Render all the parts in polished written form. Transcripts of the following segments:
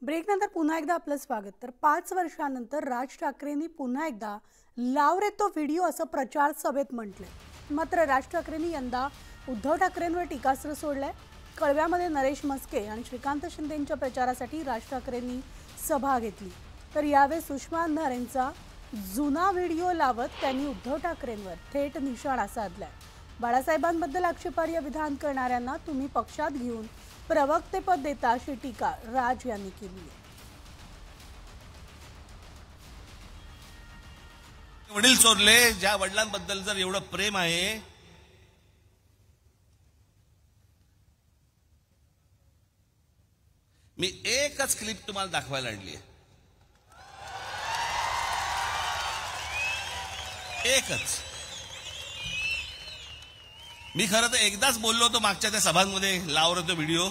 ब्रेकनंतर पुन्हा एकदा आपलं स्वागत। तर 5 वर्षांनंतर राज ठाकरेंनी पुन्हा एकदा लाव रे तो व्हिडिओ असं प्रचार सभेत म्हटलंय। मात्र राज ठाकरेंनी यंदा उद्धव ठाकरेंवर टीकास्त्र सोडलंय। कळव्यामध्ये नरेश मस्के आणि श्रीकांत शिंदेंच्या प्रचारासाठी राज ठाकरेंनी सभा घेतली। तर यावेळी सुषमा अंधारेंचा जुना व्हिडिओ लावत त्यांनी उद्धव ठाकरेंवर थेट निशाणा साधलाय। बाळासाहेबांबद्दल आक्षेपार्ह विधान करणाऱ्यांना तुम्ही पक्षात घेऊन प्रवक्तेपद देता अशी टीका राज यांनी केली आहे। वडील चोरले, ज्या वडिलांबद्दल जर एवढं प्रेम आहे, मी एकच क्लिप तुम्हाला दाखवायला आणली आहे, एकच। मी खरं तर एकदाच बोललो होतो मागच्या त्या सभांमध्ये, लाव रे तो व्हिडिओ।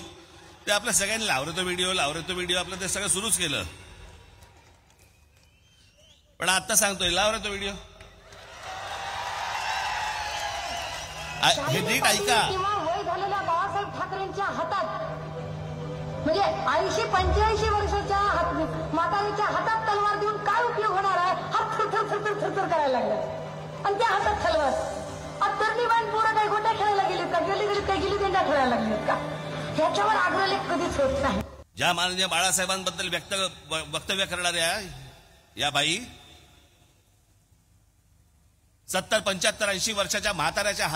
ते आपल्या सगळ्यांनी लाव रे तो व्हिडिओ, लाव रे तो व्हिडिओ, आपलं ते सगळं सुरूच केलं। पण आता सांगतोय लाव रे तो व्हिडिओ। हे नीट ऐका। वय झालेल्या बाळासाहेब ठाकरेंच्या हातात, म्हणजे 80-85 वर्षाच्या म्हातारीच्या हातात तलवार देऊन काय उपयोग होणार आहे? हात थरथर करायला लागला आणि त्या हातात तलवार। तरुणीबाईन पोरं काही गोट्या खेळायला गेलीत का? गेली देंडा खेळायला लागलीत का? ह्याच्यावर आग्रह कधीच होत नाही। ज्या माननीय बाळासाहेबांबद्दल वक्तव्य करणाऱ्या या बाई 70, 75, 80 वर्षाच्या म्हाताऱ्याच्या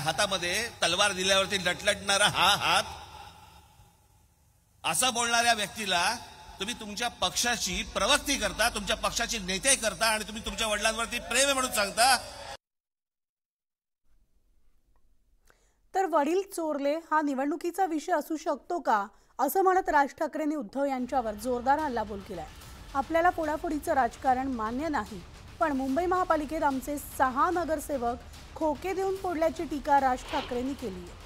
हातामध्ये तलवार दिल्यावरती लटलटणारा हा हात, असं बोलणाऱ्या व्यक्तीला तुम्ही तुमच्या पक्षाची प्रवक्ती करता, तुमच्या पक्षाची नेते करता आणि तुम्ही तुमच्या वडिलांवरती प्रेम आहे म्हणून सांगता। तर वडील चोरले हा निवडणुकीचा विषय असू शकतो का, असं म्हणत राज ठाकरेंनी उद्धव यांच्यावर जोरदार हल्लाबोल केलाय। आपल्याला फोडाफोडीचं राजकारण मान्य नाही, पण मुंबई महापालिकेत आमचे 6 नगरसेवक खोके देऊन फोडल्याची टीका राज ठाकरेंनी केली आहे।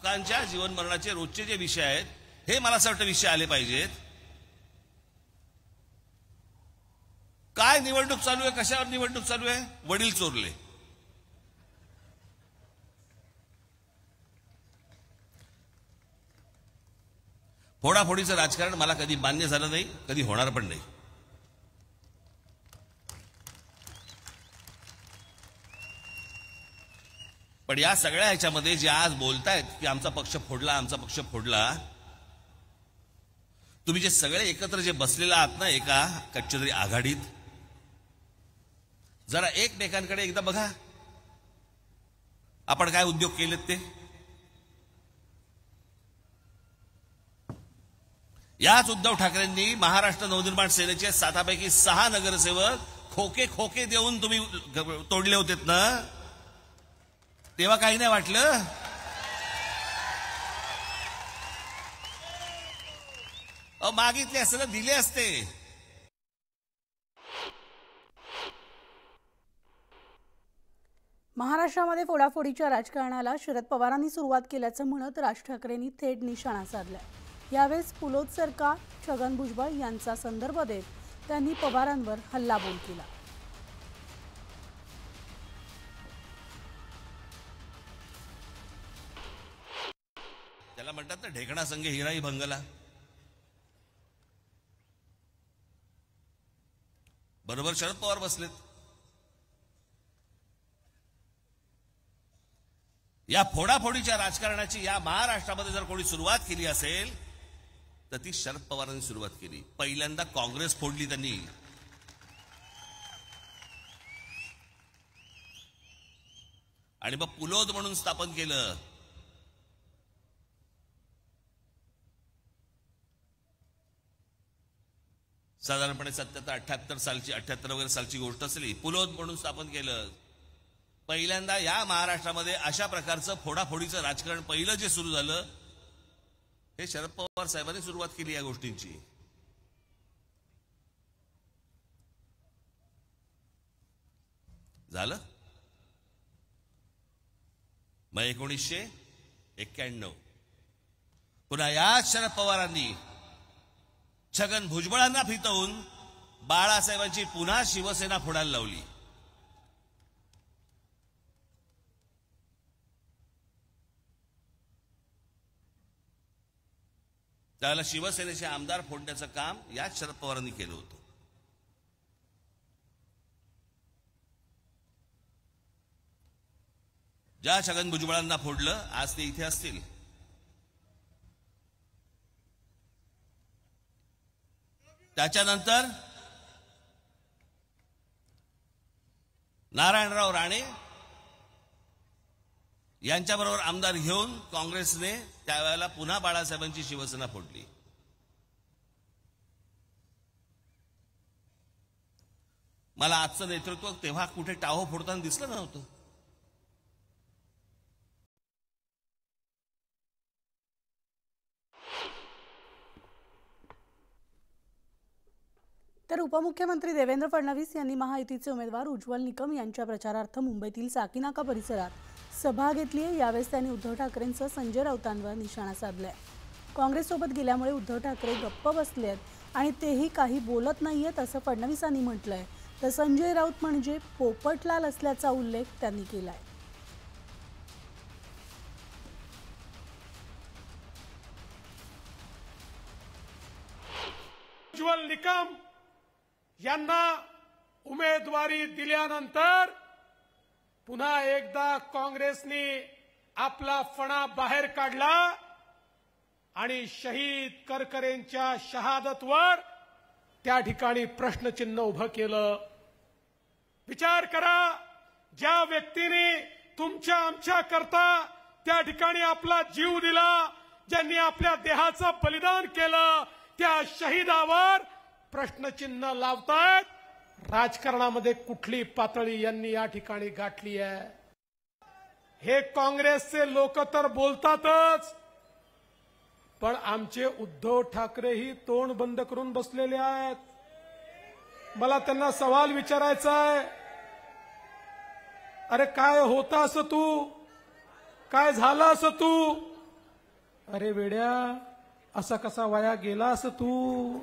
लोकांच्या जीवन मरणाचे रोजचे जे विषय आहेत, हे मला असं वाटतं विषय आले पाहिजेत। काय निवडणूक चालू आहे, कशावर निवडणूक चालू आहे? वडील चोरले। फोडाफोडीचं राजकारण मला कधी मान्य झालं नाही, कधी होणार पण नाही। पण या सगळ्या ह्याच्यामध्ये जे आज बोलतायत की आमचा पक्ष फोडला, तुम्ही जे सगळे एकत्र जे बसलेला आहात ना एका कच्च्यातरी आघाडीत, जरा एकमेकांकडे एकदा बघा, आपण काय उद्योग केलेत ते। याच उद्धव ठाकरेंनी महाराष्ट्र नवनिर्माण सेनेचे 7 पैकी 6 नगरसेवक खोके देऊन तुम्ही तोडले होतेत ना, तेव्हा काही नाही वाटलं। मागितले असते तर दिले असते। महाराष्ट्रामध्ये फोडाफोडीच्या राजकारणाला शरद पवारांनी सुरुवात केल्याचं म्हणत राज ठाकरेंनी थेट निशाणा साधलाय। यावेळेस पुलोद सरकार, छगन भुजबळ यांचा संदर्भ देत त्यांनी पवारांवर हल्लाबोल केला। त्याला म्हणतात ना ढेकणा संघ हिराई भंगला। बरोबर शरद पवार बसलेत। या फोडाफोडीच्या राजकारणाची या महाराष्ट्रामध्ये जर कोणी सुरुवात केली असेल तर ती शरद पवारांनी सुरुवात केली। पहिल्यांदा काँग्रेस फोडली त्यांनी, आणि मग पुलोद म्हणून स्थापन केलं। साधारणपणे 77-78 सालची, 78 वगैरे सालची गोष्ट असली, पुलोद म्हणून स्थापन केलं। पहिल्यांदा या महाराष्ट्रामध्ये अशा प्रकारचं फोडाफोडीचं राजकारण पहिलं जे सुरू झालं, हे शरद पवार साहेबांनी सुरुवात केली या गोष्टींची। झालं मग 1991 पुन्हा याच शरद पवारांनी छगन भुजबळांना फितवून बाळासाहेबांची पुन्हा शिवसेना फोडायला लावली. त्याला शिवसेनेचे आमदार फोडण्याचं काम याच शरद पवारांनी केलं होतं. ज्या छगन भुजबळांना फोडलं आज ते इथे असतील. त्याच्यानंतर नारायणराव राणे यांच्याबरोबर आमदार घेऊन काँग्रेसने त्यावेळेला पुन्हा बाळासाहेबांची शिवसेना फोडली. मला आजचं नेतृत्व तेव्हा कुठे टाहो फोडताना दिसलं नव्हतं. तर उपमुख्यमंत्री देवेंद्र फडणवीस यांनी महायुतीचे उमेदवार उज्ज्वल निकम यांच्या प्रचारार्थ मुंबईतील साकीनाका परिसरात सभा घेतली आहे. यावेळेस त्यांनी उद्धव ठाकरेंसह संजय राऊतांवर निशाणा साधलाय. काँग्रेससोबत गेल्यामुळे उद्धव ठाकरे गप्प बसले आहेत आणि तेही काही बोलत नाहीयेत असं फडणवीसांनी म्हटलंय. तर संजय राऊत म्हणजे पोपटलाल असल्याचा उल्लेख त्यांनी केलाय. उज्ज्वल निकम यांना उमेदवारी दिल्यानंतर पुन्हा एकदा काँग्रेसने आपला फणा बाहेर काढला आणि शहीद करकरेंच्या शहादतवर त्या ठिकाणी प्रश्नचिन्ह उभं केलं. विचार करा, ज्या व्यक्तीने तुमच्या आमच्या करता त्या ठिकाणी आपला जीव दिला, ज्यांनी आपल्या देहाचं बलिदान केलं, त्या शहीदावर प्रश्नचिन्ह लावतायत. राजकारणामध्ये कुठली पातळी यांनी या ठिकाणी गाठली आहे? हे काँग्रेसचे लोक तर बोलतातच, पण आमचे उद्धव ठाकरेही तोंड बंद करून बसलेले आहेत. मला त्यांना सवाल विचारायचा आहे, अरे काय होतं असं तू, काय झालं असं तू, अरे वेड्या असा कसा वाया गेला असं तू.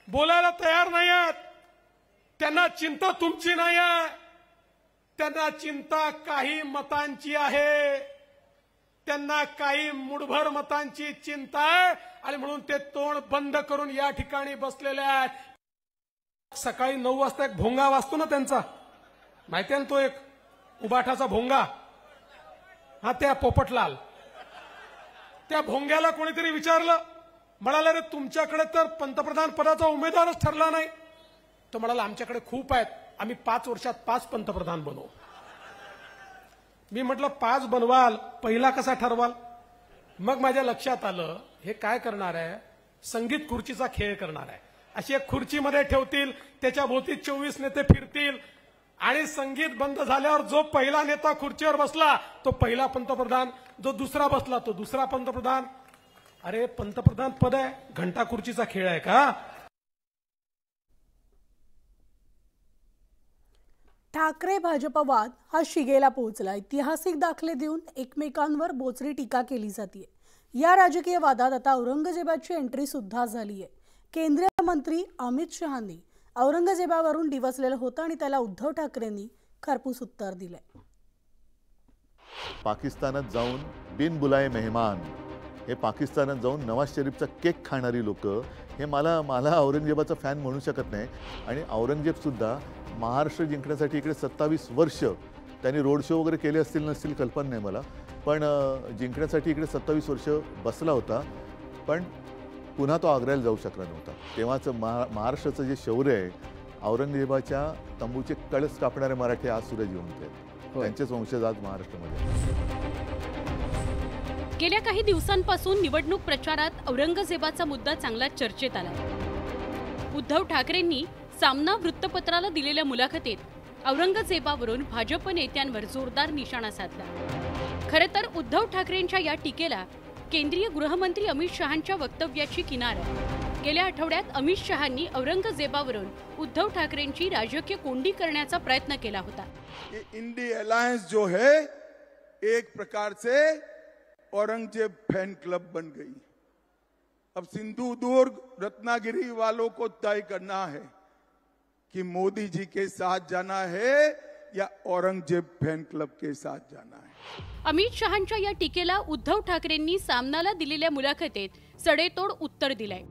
बोलायला तयार नाही आहेत. त्यांना चिंता तुमची नाही आहे, त्यांना चिंता काही मतांची आहे. त्यांना काही मुठभर मतांची चिंता आहे आणि म्हणून ते तोंड बंद करून या ठिकाणी बसलेले आहेत. सकाळी 9 वाजता एक भोंगा वाजतो ना त्यांचा, माहिती आहे ना, तो एक उबाठाचा भोंगा, हा त्या पोपटलाल. त्या भोंग्याला कोणीतरी विचारलं, म्हणाला रे तुमच्याकडे तर पंतप्रधान पदाचा उमेदवारच ठरला नाही. तो म्हणाला आमच्याकडे खूप आहेत, आम्ही 5 वर्षात 5 पंतप्रधान बनवू. मी म्हटलं 5 बनवाल, पहिला कसा ठरवाल? मग माझ्या लक्षात आलं हे काय करणार आहे, संगीत खुर्चीचा खेळ करणार आहे. अशी एक खुर्चीमध्ये ठेवतील, त्याच्या भोवती 24 नेते फिरतील आणि संगीत बंद झाल्यावर जो पहिला नेता खुर्चीवर बसला तो पहिला पंतप्रधान, जो दुसरा बसला तो दुसरा पंतप्रधान. अरे पंतप्रधान पद आहे, घंटा खुर्चीचा खेळ आहे का? ठाकरे भाजप वाद हा शिगेला पोहोचला. ऐतिहासिक दाखले देऊन एकमेकांवर बोचरी टीका केली जाते. या राजकीय वादात आता औरंगजेबाची एंट्री सुद्धा झाली आहे. केंद्रीय मंत्री अमित शहांनी औरंगजेबावरून डिवचलेलं होतं आणि त्याला उद्धव ठाकरेंनी खरपूस उत्तर दिलंय. पाकिस्तानात जाऊन बिन बुलाए मेहमान, हे पाकिस्तानात जाऊन नवाज शरीफचा केक खाणारी लोक, हे मला औरंगजेबाचा फॅन म्हणू शकत नाही. आणि औरंगजेब सुद्धा महाराष्ट्र जिंकण्यासाठी इकडे 27 वर्ष त्यांनी रोड शो वगैरे केले असतील नसतील कल्पना नाही मला, पण जिंकण्यासाठी इकडे 27 वर्ष बसला होता. पण पुन्हा तो आग्र्याला जाऊ शकला नव्हता. तेव्हाचं महाराष्ट्राचं जे शौर्य आहे, औरंगजेबाच्या तंबूचे कळस कापणारे मराठी आज सुद्धा जिवंत आहेत. त्यांचेच वंशज आज महाराष्ट्रामध्ये. गेल्या काही दिवसांपासून निवडणूक प्रचारात औरंगजेबाचा मुद्दा चांगला चर्चेत आला. उद्धव ठाकरेंनी सामना वृत्तपत्राला दिलेल्या मुलाखतीत औरंगजेबावरून भाजप नेत्यांवर जोरदार निशाणा साधला. खरे तर उद्धव ठाकरेंच्या या टीकेला केंद्रीय गृहमंत्री अमित शहांच्या वक्तव्याची किनार आहे. गेल्या आठवड्यात अमित शहांनी औरंगजेबावरून उद्धव ठाकरेंची राजकीय कोंडी करण्याचा प्रयत्न केला होता. इंडी अलायंस जो है एक प्रकार से औरंगजेब फैन क्लब बन गई. अब सिंधुदुर्ग रत्नागिरी वालों को तय करना है कि मोदी जी के साथ जाना है या औरंगजेब फैन क्लब के साथ जाना है। अमित शहांच्या या टीकेला उद्धव ठाकरेंनी सामनाला दिलेल्या मुलाखतीत सडेतोड उत्तर दिलंय।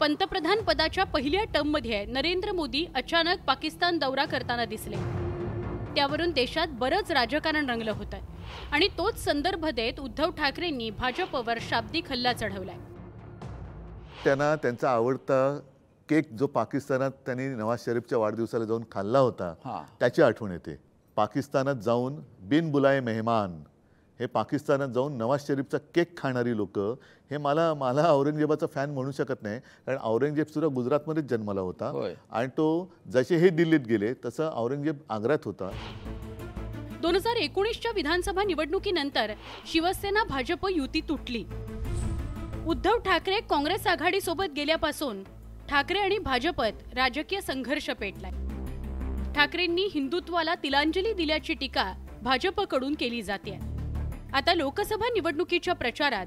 पंतप्रधान पदाच्या पहिल्या टर्ममध्ये नरेंद्र मोदी अचानक पाकिस्तान दौरा करताना दिसले। त्यावरून देशात बरंच राजकारण रंगलं होतं आणि तोच संदर्भ देत उद्धव ठाकरेंनी भाजपवर शाब्दिक हल्ला चढवलाय। त्यांना त्यांचा आवडता केक जो पाकिस्तानात त्यांनी नवाज शरीफच्या वाढदिवसाला जाऊन खाल्ला होता त्याची आठवण येते। पाकिस्तानात जाऊन बिन बुलाए मेहमान हे पाकिस्तानात जाऊन नवाज शरीफचा केक खाणारी लोक हे मला औरंगजेबाचा फॅन म्हणू शकत नाही, कारण औरंगजेब सुद्धा गुजरातमध्येच जन्मला होता आणि तो जसे हे दिल्लीत गेले तसं औरंगजेब आग्र्यात होता। 2019च्या विधानसभा निवडणुकीनंतर शिवसेना भाजप युती तुटली। उद्धव ठाकरे काँग्रेस आघाडीसोबत गेल्यापासून ठाकरे आणि भाजपत राजकीय संघर्ष पेटलाय। ठाकरेंनी हिंदुत्वाला तिलांजली दिल्याची टीका भाजपकडून केली जाते। आता लोकसभा निवडणुकीच्या प्रचारात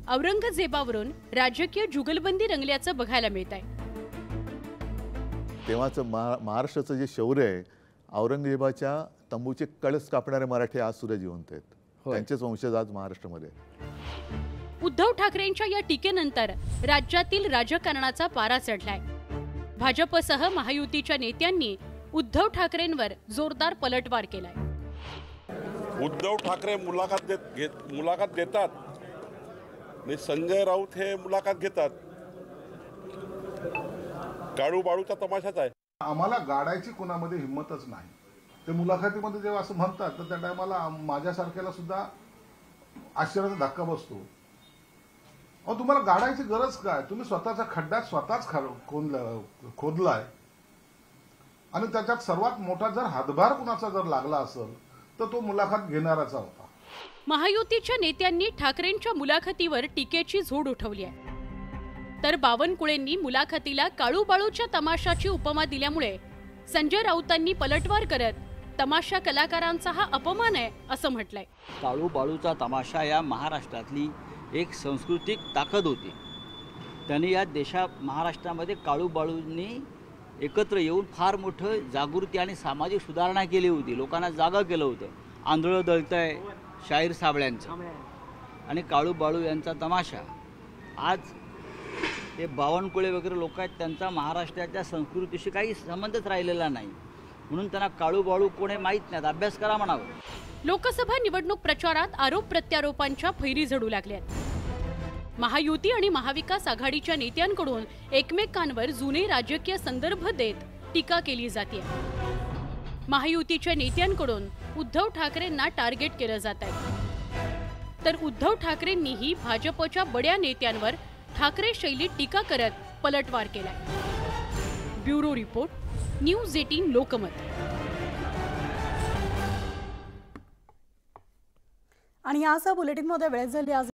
औरंगजेबावरून राजकीय जुगलबंदी रंगल्याचं बघायला मिळत आहे। तेव्हाचं महाराष्ट्राचं जे शौर्य आहे, औरंगजेबाच्या तंबूचे कळस कापणारे मराठी आज सुद्धा जिवंत आहेत, त्यांचेच वंशज आज महाराष्ट्रामध्ये। उद्धव ठाकरेंच्या या टीकेनंतर राज्यातील राजकारणाचा पारा चढलाय। भाजपसह महायुतीच्या नेत्यांनी उद्धव ठाकरेंवर जोरदार पलटवार केलाय। उद्धव ठाकरे मुलाखत देतात आणि संजय राऊत हे मुलाखत घेतात। काळू बाळूचा तमाशाच आहे। आम्हाला गाडायची कोणामध्ये हिंमतच नाही। ते मुलाखतीमध्ये जेव्हा असं म्हणतात तर त्या टायमाला माझ्यासारख्याला सुद्धा आश्चर्याचा धक्का बसतो। अहो, तुम्हाला गाडायची गरज काय? तुम्ही स्वतःचा खड्डा स्वतःच खोदलाय आणि त्याच्यात सर्वात मोठा जर हातभार कुणाचा जर लागला असेल तर तो मुलाखत घेणाराचा होता। महायुतीच्या नेत्यांनी ठाकरेंच्या मुलाखतीवर टीकेची झोड उठवली आहे, तर बावनकुळेंनी मुलाखतीला काळू बाळूच्या तमाशाची उपमा दिल्यामुळे संजय राऊतांनी पलटवार करत तमाशा कलाकारांचा हा अपमान आहे असं म्हटलंय। काळू बाळूचा तमाशा या महाराष्ट्रातली एक सांस्कृतिक ताकद होती। त्यांनी या महाराष्ट्रामध्ये काळू बाळूंनी एकत्र येऊन फार मोठं जागृती आणि सामाजिक सुधारणा केली होती। लोकांना जागा केलं होतं। आंधळं दळतंय शाहीर साबळ्यांचं आणि काळू बाळू यांचा तमाशा आज हे बावनकुळे वगैरे लोक आहेत, त्यांचा महाराष्ट्राच्या संस्कृतीशी काही संबंधच राहिलेला नाही, म्हणून त्यांना काळू बाळू कोण हे माहीत नाही। अभ्यास करा म्हणावं। लोकसभा निवडणूक प्रचारात आरोप प्रत्यारोपांच्या फैरी झडू लागल्यात। महायुती आणि महाविकास आघाडीच्या नेत्यांकडून एकमेकांवर जुने राजकीय संदर्भ देत टीका केली जाते। महायुतीच्या नेत्यांकडून उद्धव ठाकरेंना टार्गेट केलं जात आहे, तर उद्धव ठाकरेंनीही भाजपच्या बड्या नेत्यांवर ठाकरे शैलीत टीका करत पलटवार केलाय। Bureau report, news 18 Lokmat. आणि यासह बुलेटिनमध्ये वेळ झाली आज